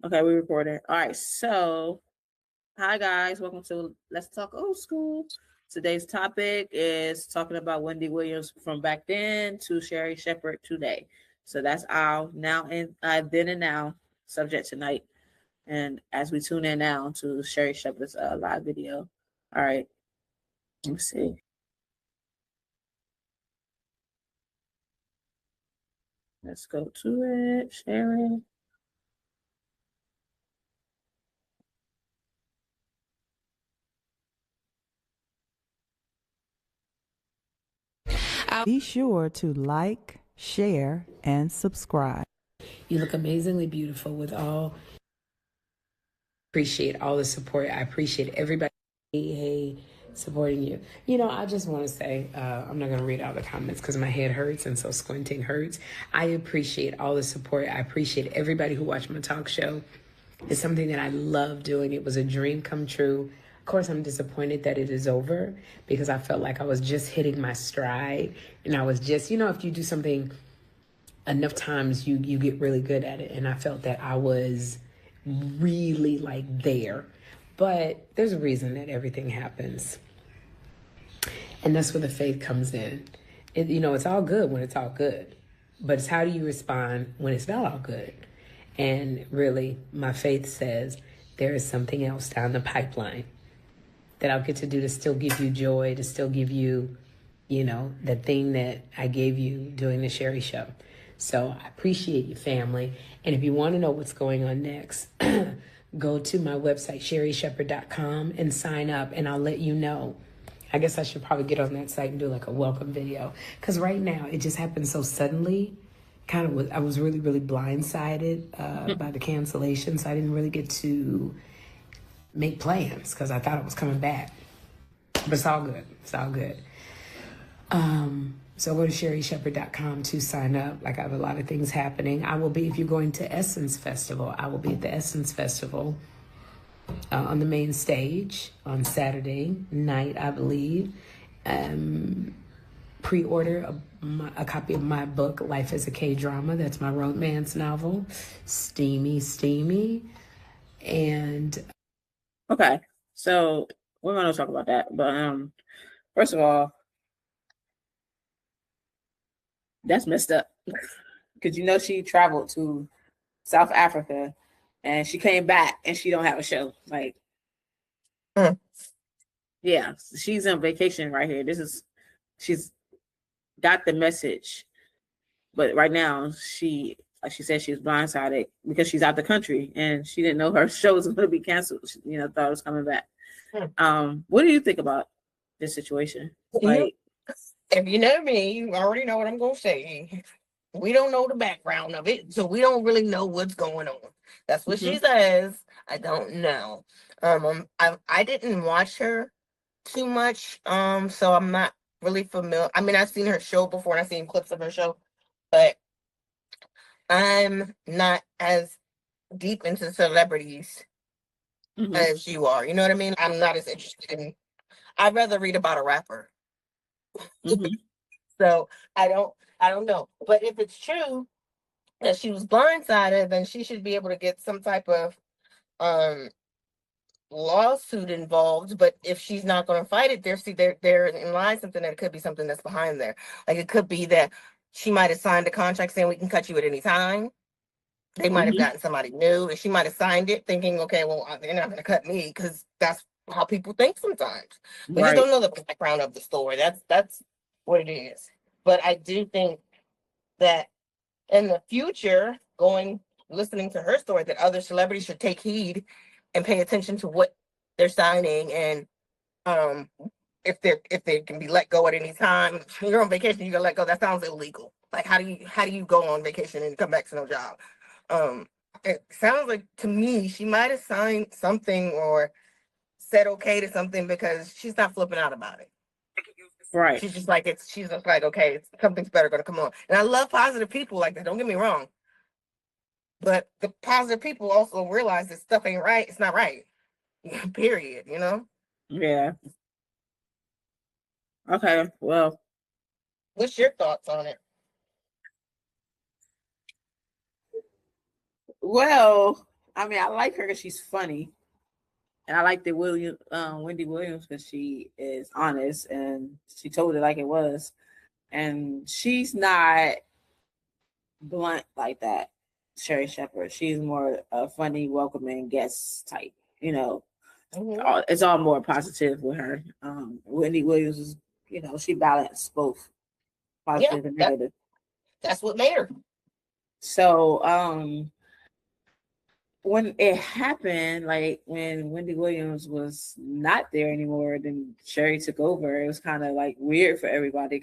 Okay, we recorded. All right, so hi guys, welcome to Let's Talk Old School. Today's topic is talking about Wendy Williams from back then to Sherri Shepherd today. So that's our now and then and now subject tonight. And as we tune in now to Sherri Shepherd's live video. All right, let's see. Let's go to it, Sherri. Be sure to like, share, and subscribe. You look amazingly beautiful with all. Appreciate all the support. I appreciate everybody supporting you. You know, I just want to say, I'm not going to read all the comments because my head hurts and so squinting hurts. I appreciate all the support. I appreciate everybody who watched my talk show. It's something that I love doing. It was a dream come true. Of course, I'm disappointed that it is over because I felt like I was just hitting my stride. And I was just, if you do something enough times, you get really good at it. And I felt that I was really like there. But there's a reason that everything happens. And that's where the faith comes in. It's all good when it's all good. But it's how do you respond when it's not all good? And really, my faith says there is something else down the pipeline that I'll get to do to still give you joy, to still give you, the thing that I gave you doing the Sherri Show. So I appreciate you, family. And if you want to know what's going on next, go to my website, sherrishepherd.com, and sign up, and I'll let you know. I guess I should probably get on that site and do like a welcome video. Because right now, it just happened so suddenly. I was really, really blindsided by the cancellation, so I didn't really get to make plans because I thought it was coming back. But it's all good. It's all good. So go to sherrishepherd.com to sign up. Like, I have a lot of things happening. I will be, if you're going to Essence Festival, I will be at the Essence Festival on the main stage on Saturday night, I believe. Pre-order a copy of my book, Life as a K-Drama. That's my romance novel. Steamy. And Okay, so we're gonna talk about that. But first of all, that's messed up. Because she traveled to South Africa and she came back and she don't have a show. Like, yeah, she's on vacation right here. She's got the message, but right now like she said, she was blindsided because she's out the country and she didn't know her show was going to be canceled. She, thought it was coming back. What do you think about this situation? Like, if you know me, you already know what I'm going to say. We don't know the background of it, so we don't really know what's going on. That's what she says. I don't know. I didn't watch her too much, so I'm not really familiar. I mean, I've seen her show before and I've seen clips of her show, but I'm not as deep into celebrities as you are. You know what I mean? I'm not as interested in. I'd rather read about a rapper. So I don't know. But if it's true that she was blindsided, then she should be able to get some type of lawsuit involved. But if she's not going to fight it, there in line something that it could be something that's behind there. Like, it could be that she might have signed a contract saying we can cut you at any time. They might have gotten somebody new, and she might have signed it thinking, okay, well, they're not going to cut me, because that's how people think sometimes. We just don't know the background of the story. That's what it is. But I do think that in the future, listening to her story, that other celebrities should take heed and pay attention to what they're signing, and if they can be let go at any time. You're on vacation, you gotta let go. That sounds illegal. Like, how do you go on vacation and come back to no job? It sounds like to me she might have signed something or said okay to something, because she's not flipping out about it. right. She's just like, okay, something's better gonna come on. And I love positive people like that. Don't get me wrong. But the positive people also realize that stuff ain't right. It's not right. Period. Yeah. Okay. Well, what's your thoughts on it? Well, I mean, I like her because she's funny, and I like the Wendy Williams because she is honest and she told it like it was, and she's not blunt like that. Sherri Shepherd, she's more a funny, welcoming guest type. You know, it's all more positive with her. Wendy Williams is, she balanced both positive and negative. That's what made her. So, when it happened, like when Wendy Williams was not there anymore, then Sherri took over. It was kind of like weird for everybody.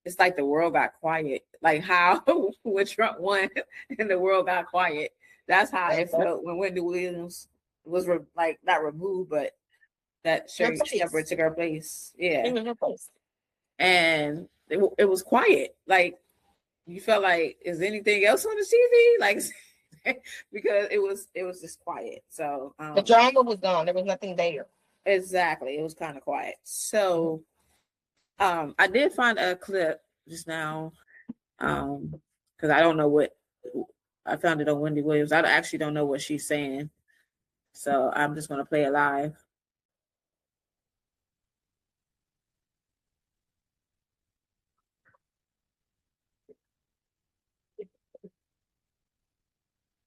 It's like the world got quiet. Like how when Trump won and the world got quiet. That's how it felt when Wendy Williams was not removed, but that Sherri Shepherd took her place. Yeah, and it was quiet. Like you felt like, is anything else on the TV? Like. Because it was just quiet. So the drama was gone. There was nothing there. Exactly. It was kind of quiet. So I did find a clip just now. Because I don't know what I found it on Wendy Williams. I actually don't know what she's saying. So I'm just gonna play it live.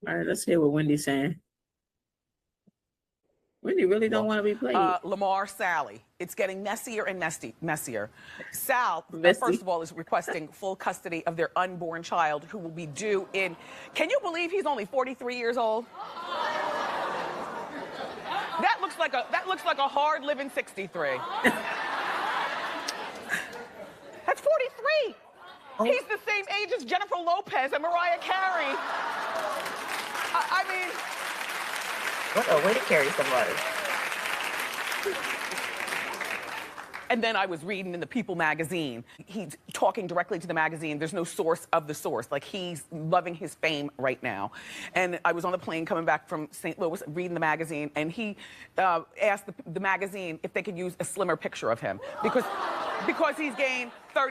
All right, let's hear what Wendy's saying. Wendy really don't want to be played. Lamar, Sally. It's getting messier and messier. Sal, first of all, is requesting full custody of their unborn child who will be due in... Can you believe he's only 43 years old? That looks like a hard living 63. That's 43. He's the same age as Jennifer Lopez and Mariah Carey. I mean... What a way to carry somebody. And then I was reading in the People magazine. He's talking directly to the magazine. There's no source of the source. Like, he's loving his fame right now. And I was on the plane coming back from St. Louis reading the magazine, and he asked the magazine if they could use a slimmer picture of him because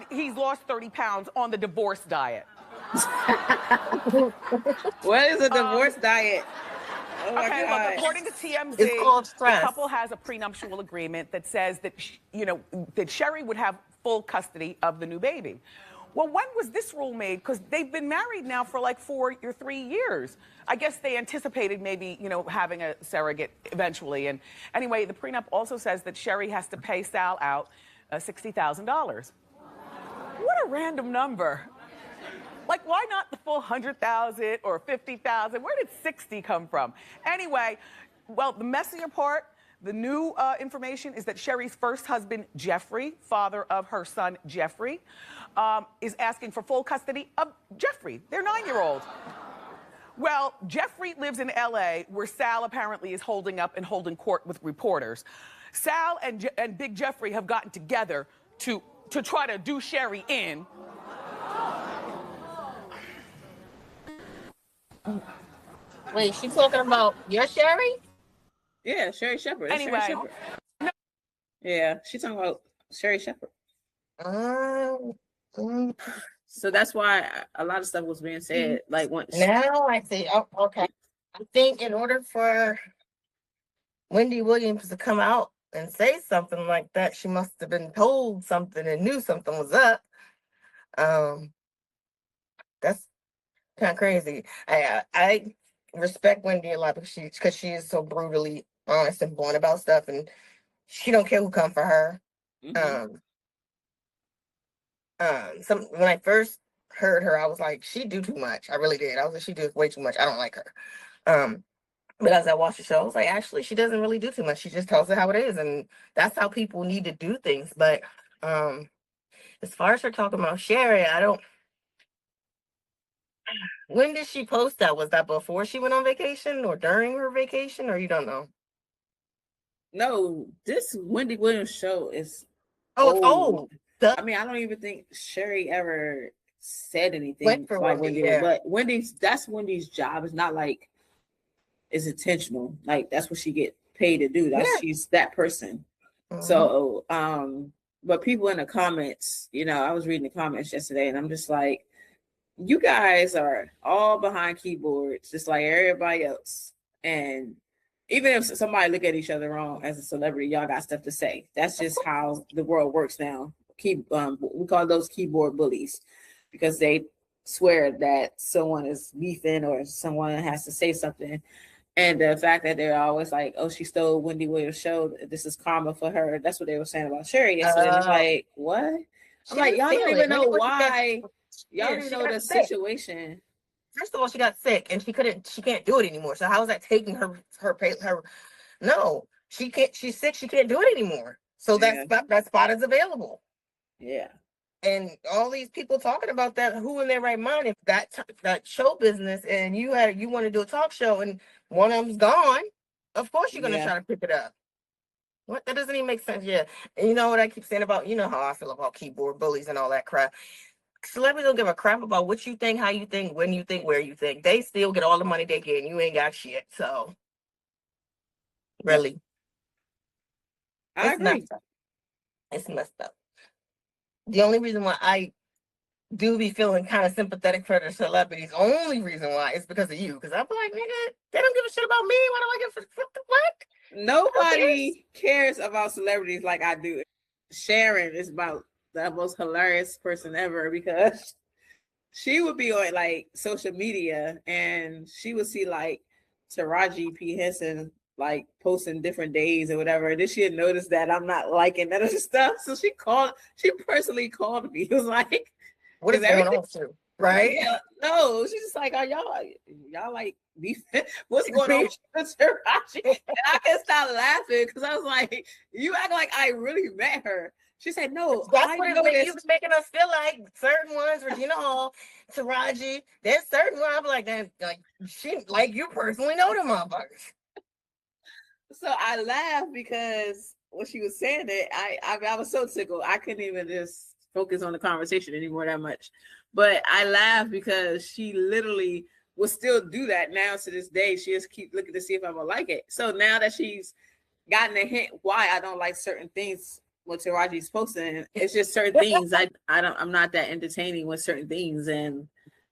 he's lost 30 pounds on the divorce diet. What is a divorce diet? Oh okay, look, according to TMZ, the couple has a prenuptial agreement that says that, that Sherri would have full custody of the new baby. Well, when was this rule made? Because they've been married now for like 4 or 3 years. I guess they anticipated maybe, having a surrogate eventually. And anyway, the prenup also says that Sherri has to pay Sal out $60,000. What a random number. Like, why not the full 100,000 or 50,000? Where did 60 come from? Anyway, well, the messier part, the new information is that Sherri's first husband, Jeffrey, father of her son, Jeffrey, is asking for full custody of Jeffrey, their 9-year-old. Well, Jeffrey lives in LA, where Sal apparently is holding court with reporters. Sal and Big Jeffrey have gotten together to try to do Sherri in. Wait, she's talking about your Sherri? Yeah, Sherri Shepherd. Anyway. Sherri Shepherd. Yeah, she's talking about Sherri Shepherd. So that's why a lot of stuff was being said. Like once. Now I see. Oh, okay. I think in order for Wendy Williams to come out and say something like that, she must have been told something and knew something was up. That's kind of crazy. I respect Wendy a lot because she is so brutally honest and blunt about stuff, and she don't care who come for her. Mm-hmm. When I first heard her, I was like, she do too much. I really did. I was like, she does way too much. I don't like her. But as I watched the show, I was like, actually, she doesn't really do too much. She just tells it how it is, and that's how people need to do things. But as far as her talking about Sherri, I don't. When did she post that? Was that before she went on vacation or during her vacation, or you don't know? No, this Wendy Williams show is it's old. I mean, I don't even think Sherri ever said anything like Wendy. Yeah. But that's Wendy's job. It's not like it's intentional. Like that's what she get paid to do. She's that person. Mm-hmm. So, but people in the comments, I was reading the comments yesterday, and I'm just like, you guys are all behind keyboards, just like everybody else. And even if somebody look at each other wrong as a celebrity, y'all got stuff to say. That's just how the world works now. We call those keyboard bullies because they swear that someone is beefing or someone has to say something. And the fact that they're always like, oh, she stole Wendy Williams' show. This is karma for her. That's what they were saying about Sherri yesterday. It's like, what? I'm like, y'all don't even know why. Y'all don't even know the situation. First of all, she got sick and she can't do it anymore. So how is that taking her? No, she can't. She's sick. She can't do it anymore. So that spot is available. Yeah. And all these people talking about that, who in their right mind? If that show business and you want to do a talk show and one of them's gone, of course you're gonna try to pick it up. What? That doesn't even make sense. Yeah. And you know what I keep saying about, you know how I feel about keyboard bullies and all that crap. Celebrities don't give a crap about what you think, how you think, when you think, where you think. They still get all the money they get and you ain't got shit. So really. I agree. It's messed up. The only reason why I do be feeling kind of sympathetic for the celebrities, only reason why is because of you. Because I'm like, nigga, they don't give a shit about me. Why do I give a what the fuck? Nobody cares about celebrities like I do. Sharon is about the most hilarious person ever because she would be on like social media and she would see like Taraji P Henson like posting different days or whatever. And then she had noticed that I'm not liking none of the stuff. So she personally called me. It was like, what is going on too? Right? Yeah, no, she's just like, are y'all like beefing? What's going on with Taraji? And I can't stop laughing because I was like, you act like I really met her. She said, no, that's what you was making us feel like. Certain ones, Regina Hall, Taraji, there's certain ones I'm like, she like you personally know them motherfuckers. So I laughed because when she was saying it, I was so tickled. I couldn't even just focus on the conversation anymore that much. But I laughed because she literally will still do that now to this day. She just keep looking to see if I'm gonna like it. So now that she's gotten a hint why I don't like certain things what Taraji's posting, it's just certain things I'm not that entertaining with certain things. And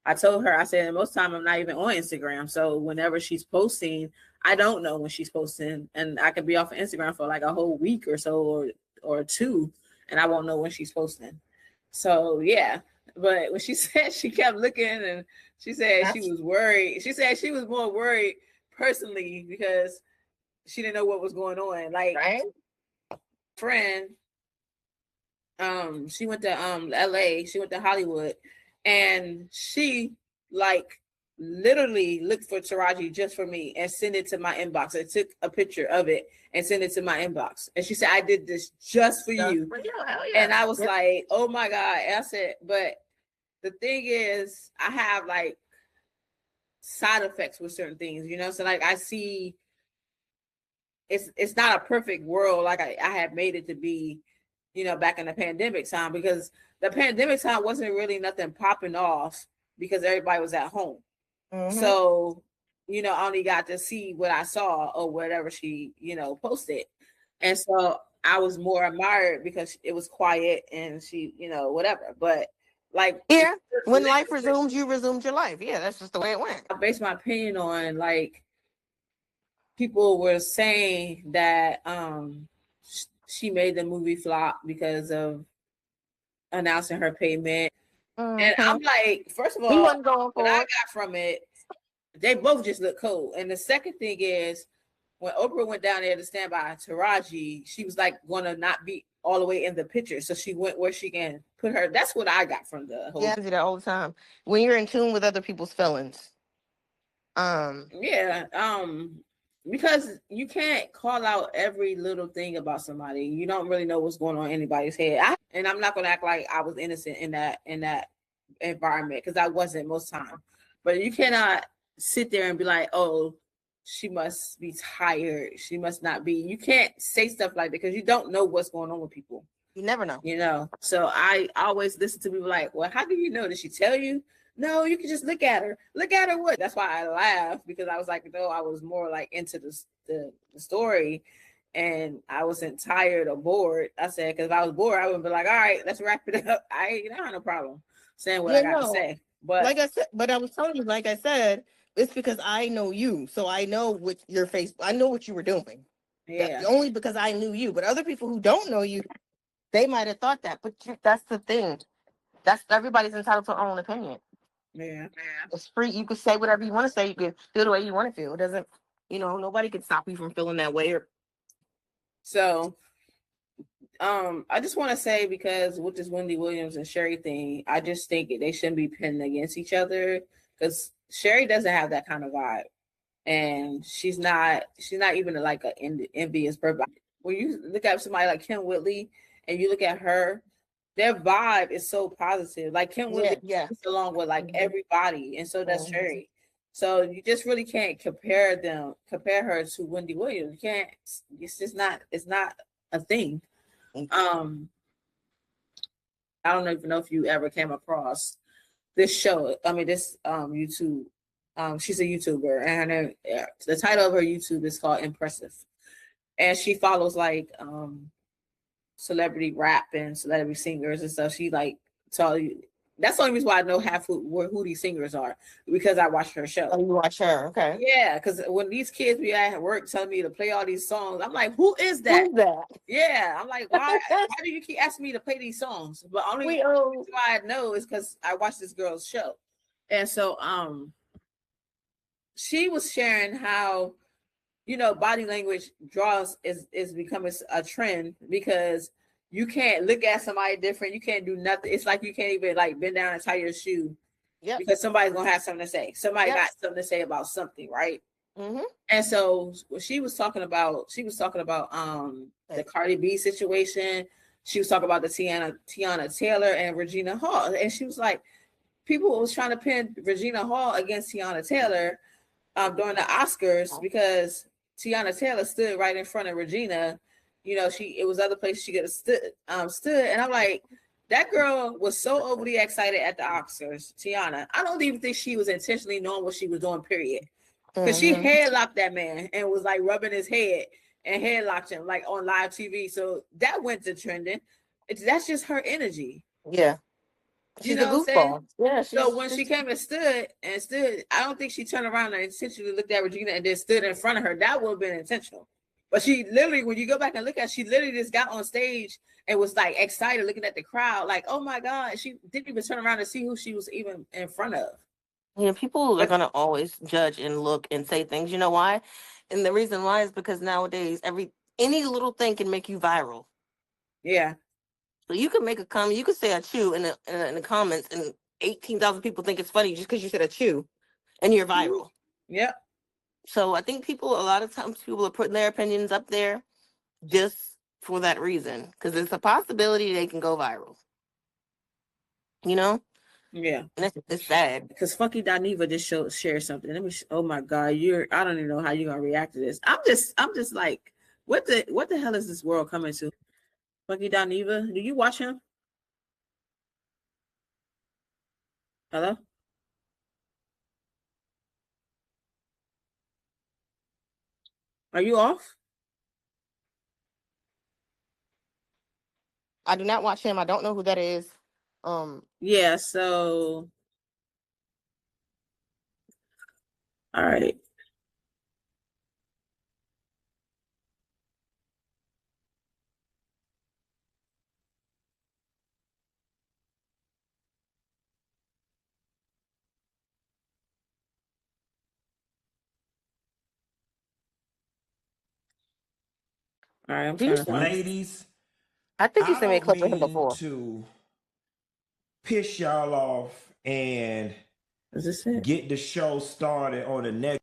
I told her, I said most time I'm not even on Instagram. So whenever she's posting, I don't know when she's posting, and I could be off of Instagram for like a whole week or so or two, and I won't know when she's posting. So yeah. But when she said she kept looking and she said she was worried. She said she was more worried personally because she didn't know what was going on. Like friend, she went to LA, she went to Hollywood, and she like literally looked for Taraji just for me and sent it to my inbox. I took a picture of it and sent it to my inbox. And she said, I did this just for you. And I was like, oh my God. And I said, but the thing is, I have like side effects with certain things, you know? So like I see it's not a perfect world like I had made it to be, you know, back in the pandemic time, because the pandemic time wasn't really nothing popping off because everybody was at home. Mm-hmm. So, you know, I only got to see what I saw or whatever she, you know, posted. And so I was more admired because it was quiet and she, you know, whatever. But like, yeah, when life resumes, you resumed your life. Yeah, that's just the way it went. I based my opinion on like people were saying that she made the movie flop because of announcing her payment. Mm-hmm. And I'm like, first of all, what I got from it, they both just look cold. And the second thing is, when Oprah went down there to stand by Taraji, she was like going to not be all the way in the picture. So she went where she can put her. That's what I got from the whole. Yeah, I do that all the time. When you're in tune with other people's feelings. Because you can't call out every little thing about somebody. You don't really know what's going on in anybody's head. And I'm not going to act like I was innocent in that environment, because I wasn't most time. But you cannot sit there and be like, oh, she must be tired. She must not be. You can't say stuff like that because you don't know what's going on with people. You never know. You know. So I always listen to people like, well, how do you know? Did she tell you? No, you can just look at her. Look at her what? That's why I laughed, because I was like, no, I was more like into the story, and I wasn't tired or bored. I said, because if I was bored, I would be like, all right, let's wrap it up. I have no problem saying what I got to say. But like I said, but I was telling you, like I said, It's because I know you, so I know what your face. I know what you were doing. Yeah. Only because I knew you. But other people who don't know you, they might have thought that. But that's the thing. That's everybody's entitled to their own opinion. Yeah. It's free. You can say whatever you want to say. You can feel the way you want to feel. It doesn't. Nobody can stop you from feeling that way. So, I just want to say, because with this Wendy Williams and Sherri thing, I just think they shouldn't be pinned against each other, because Sherri doesn't have that kind of vibe, and she's not even like an envious person. When you look at somebody like Kim Whitley and you look at her, their vibe is so positive. Like Kim Whitley gets along with like everybody, and so does Sherri. So you just really can't compare her to Wendy Williams. You can't. It's just not. It's not a thing. I don't even know if you ever came across this show. I mean, this YouTube. She's a YouTuber, and her name, the title of her YouTube is called Impressive, and she follows like celebrity rap and celebrity singers and stuff. She like tell you. That's the only reason why I know half who these singers are, because I watched her show. Oh, you watch her, okay? Yeah, because when these kids be at work telling me to play all these songs, I'm like, who is that? Who's that? Yeah, I'm like, why do you keep asking me to play these songs? But only reason why I know is because I watched this girl's show. And so she was sharing how, body language is becoming a trend, because you can't look at somebody different. You can't do nothing. It's like you can't even like bend down and tie your shoe. Yeah. Because somebody's gonna have something to say. Somebody got something to say about something, right? Mm-hmm. And so she was talking about the Cardi B situation. She was talking about the Tiana Taylor and Regina Hall, and she was like, people was trying to pin Regina Hall against Tiana Taylor during the Oscars, because Tiana Taylor stood right in front of Regina. It was other places she could have stood, and I'm like, that girl was so overly excited at the Oscars, Tiana. I don't even think she was intentionally knowing what she was doing, period. Because she headlocked that man and was like rubbing his head and headlocked him like on live TV. So that went to trending. That's just her energy. Yeah. She's a goofball. Yeah. So when she came and stood, I don't think she turned around and intentionally looked at Regina and then stood in front of her. That would have been intentional. But she literally, when you go back and look at it, she literally just got on stage and was like excited looking at the crowd. Like, oh my God. She didn't even turn around to see who she was even in front of. Yeah, people are going to always judge and look and say things. You know why? And the reason why is because nowadays, any little thing can make you viral. Yeah. So you can make a comment, you could say a chew in the comments, and 18,000 people think it's funny just because you said a chew, and you're viral. Yep. So I think a lot of times people are putting their opinions up there just for that reason, because it's a possibility they can go viral. Yeah. And it's sad. Because Funky Dineva just shared something. Oh my God, I don't even know how you're gonna react to this. I'm just like, what the hell is this world coming to? Funky Dineva, do you watch him? Hello? Are you off? I do not watch him. I don't know who that is. Yeah, so all right. All right, I'm trying to find. Ladies, I think you sent me a clip of him before. To piss y'all off and get the show started on the next.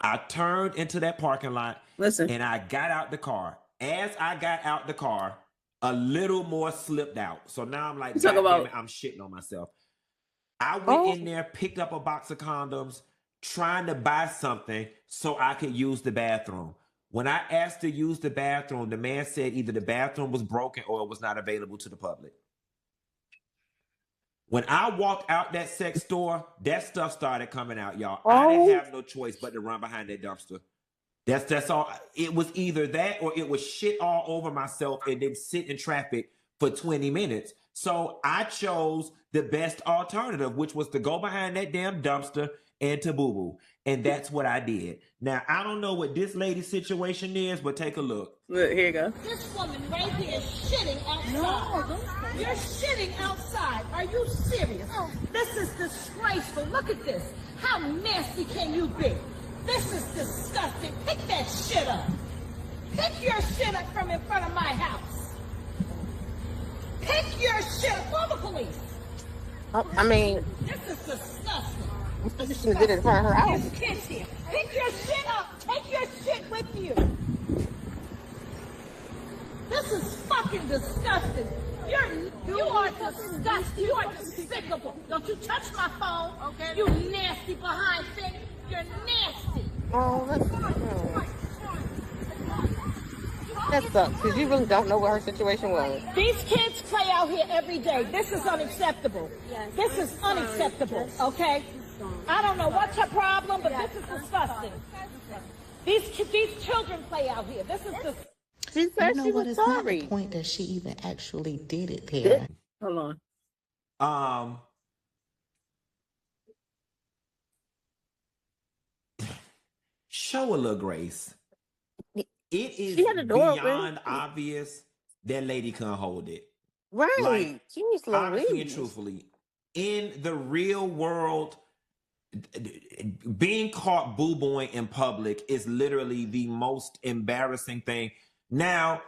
I turned into that parking lot. Listen. And I got out the car. As I got out the car, a little more slipped out. So now I'm like, God damn it, I'm shitting on myself. I went in there, picked up a box of condoms, trying to buy something so I could use the bathroom. When I asked to use the bathroom, the man said either the bathroom was broken or it was not available to the public. When I walked out that sex store, that stuff started coming out, y'all. I didn't have no choice but to run behind that dumpster. That's all. It was either that or it was shit all over myself and then sit in traffic for 20 minutes. So I chose the best alternative, which was to go behind that damn dumpster and to boo-boo. And that's what I did. Now, I don't know what this lady's situation is, but take a look. Look, here you go. This woman right here is shitting outside. No, you're shitting outside. Are you serious? Oh. This is disgraceful. Look at this. How nasty can you be? This is disgusting. Pick that shit up. Pick your shit up from in front of my house. Pick your shit up. Call the police. I mean, this is disgusting. You should have did it in front of her house. There's kids here. Pick your shit up. Take your shit with you. This is fucking disgusting. You are disgusting. You are despicable. Don't you touch my phone. Okay. You nasty behind thing. You're nasty. Oh, that sucks, because you really don't know what her situation was. These kids play out here every day. This is unacceptable. This is unacceptable, okay? I don't know what's her problem, but this is disgusting. These children play out here. This is disgusting. She said she was sorry. Not the point that she even actually did it there. Hold on. Show a little grace. It is beyond obvious that lady couldn't hold it. Right. Like, Jeez, honestly and truthfully, in the real world, being caught boo-booing in public is literally the most embarrassing thing. Now,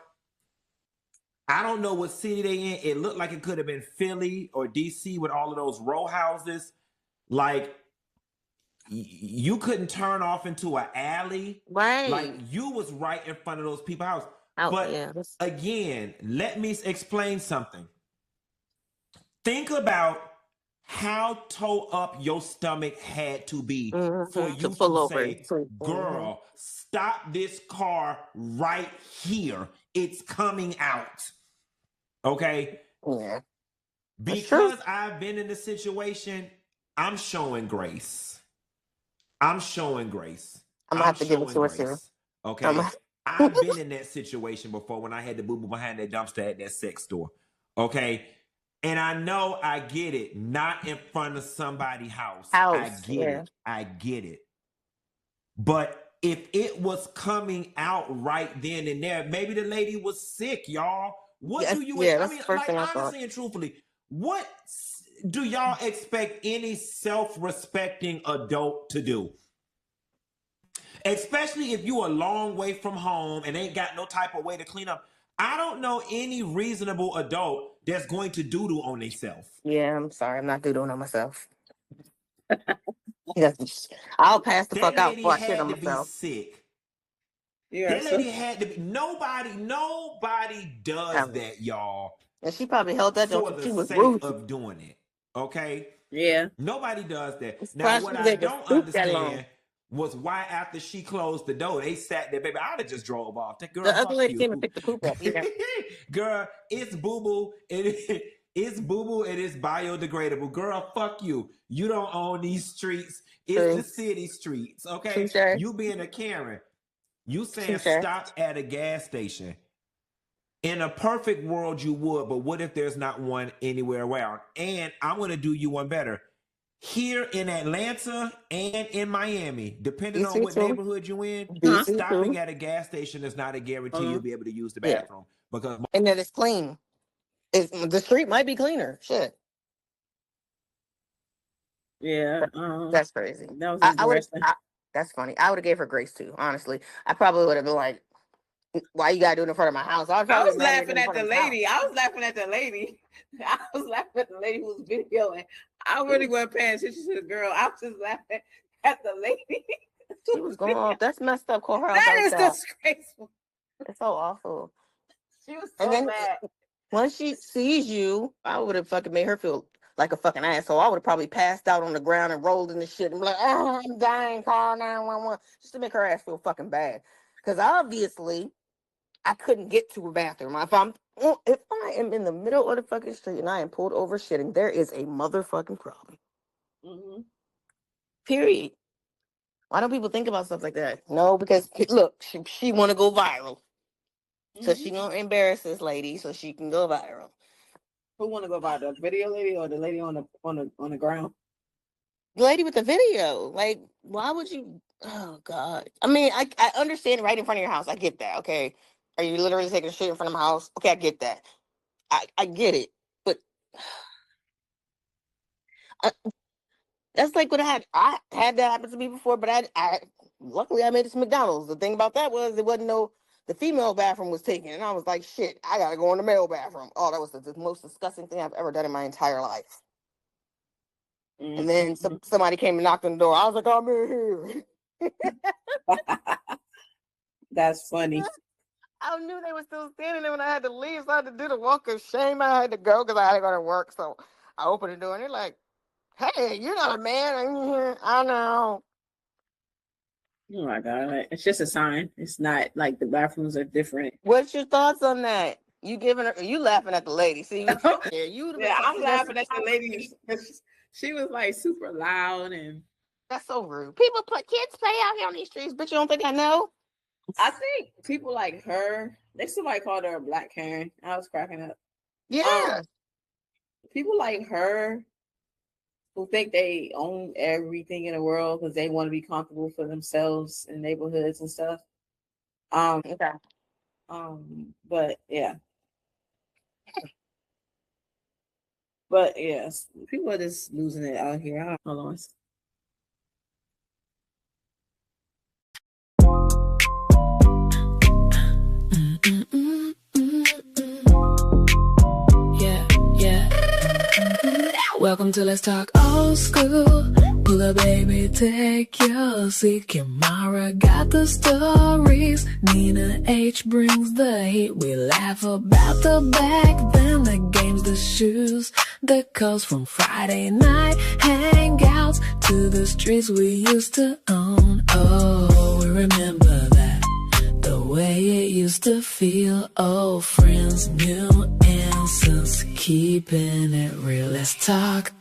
I don't know what city they in. It looked like it could have been Philly or DC with all of those row houses. Like, you couldn't turn off into an alley. Right. Like, you was right in front of those people's house. But again, let me explain something. Think about how toe up your stomach had to be for you to say, girl, stop this car right here. It's coming out. Okay? Yeah. Because I've been in the situation, I'm showing grace. I'm showing grace. I'm going to have to give it to her soon. Okay? I've been in that situation before when I had to boo-boo behind that dumpster at that sex store. Okay? And I know I get it. Not in front of somebody's house. I get it. I get it. But if it was coming out right then and there, maybe the lady was sick, y'all. What do you... I mean, like, honestly and truthfully, what do y'all expect any self-respecting adult to do? Especially if you a long way from home and ain't got no type of way to clean up. I don't know any reasonable adult that's going to doo-doo on themselves. Yeah, I'm sorry. I'm not doo-dooing on myself. I'll pass the fuck out before I shit on myself. Sick. Yeah, that lady had to be. Nobody does that, y'all. And she probably held that for the sake of doing it. Okay? Yeah. Nobody does that. Now, what I don't understand was why after she closed the door, they sat there, baby. I'd have just drove off. That girl, the other lady came and picked the poop up. Yeah. Girl, it's boo-boo. It's boo-boo and it's biodegradable. Girl, fuck you. You don't own these streets. It's the city streets, okay? You being a Karen. You saying stop at a gas station. In a perfect world, you would, but what if there's not one anywhere around? And I'm going to do you one better. Here in Atlanta and in Miami, depending on what neighborhood you're in, stopping at a gas station is not a guarantee you'll be able to use the bathroom. And that it's clean. The street might be cleaner. Shit. Yeah. That's crazy. That was that's funny. I would have gave her grace too, honestly. I probably would have been like, why you gotta do it in front of my house? I was laughing at the lady. I was laughing at the lady who was videoing. I really wasn't paying attention to the girl. I was just laughing at the lady. She was going off. That's messed up. Call her out. That is disgraceful. It's so awful. She was so mad. Once she sees you, I would have fucking made her feel like a fucking asshole. I would have probably passed out on the ground and rolled in the shit and be like, oh, I'm dying, call 911. Just to make her ass feel fucking bad. Because obviously, I couldn't get to a bathroom. If I am in the middle of the fucking street and I am pulled over shitting, there is a motherfucking problem. Mm-hmm. Period. Why don't people think about stuff like that? No, because look, she want to go viral. So she gonna embarrass this lady so she can go viral. Who want to go by, the video lady or the lady on the ground? The lady with the video. Like, why would you? Oh God. I mean, I understand right in front of your house. I get that. Okay. Are you literally taking a shit in front of my house? Okay, I get that. I get it. But that's like what I had that happen to me before, but I luckily I made it to McDonald's. The thing about that was the female bathroom was taken, and I was like, shit, I gotta go in the male bathroom. Oh, that was the most disgusting thing I've ever done in my entire life. And then somebody came and knocked on the door. I was like, I'm in here. That's funny. I knew they were still standing there when I had to leave, so I had to do the walk of shame. I had to go because I had to go to work. So I opened the door, and they're like, hey, you're not a man. I know. Oh my God. It's just a sign. It's not like the bathrooms are different. What's your thoughts on that? You laughing at the lady. See, yeah, I'm laughing at the lady. She was like super loud, and that's so rude. Kids play out here on these streets, but you don't think I know? I think people like her, somebody called her a black Karen. I was cracking up. Yeah. People like her who think they own everything in the world because they want to be comfortable for themselves in neighborhoods and stuff. Okay. But yeah. But yes, people are just losing it out here. Hold on. Welcome to Let's Talk Old School. Pull up, baby, take your seat. Kimara got the stories. Nina H brings the heat. We laugh about the back then, the games, the shoes, the calls from Friday night hangouts to the streets we used to own. Oh, we remember that, the way it used to feel. Old friends, new Henson's, keeping it real. Let's talk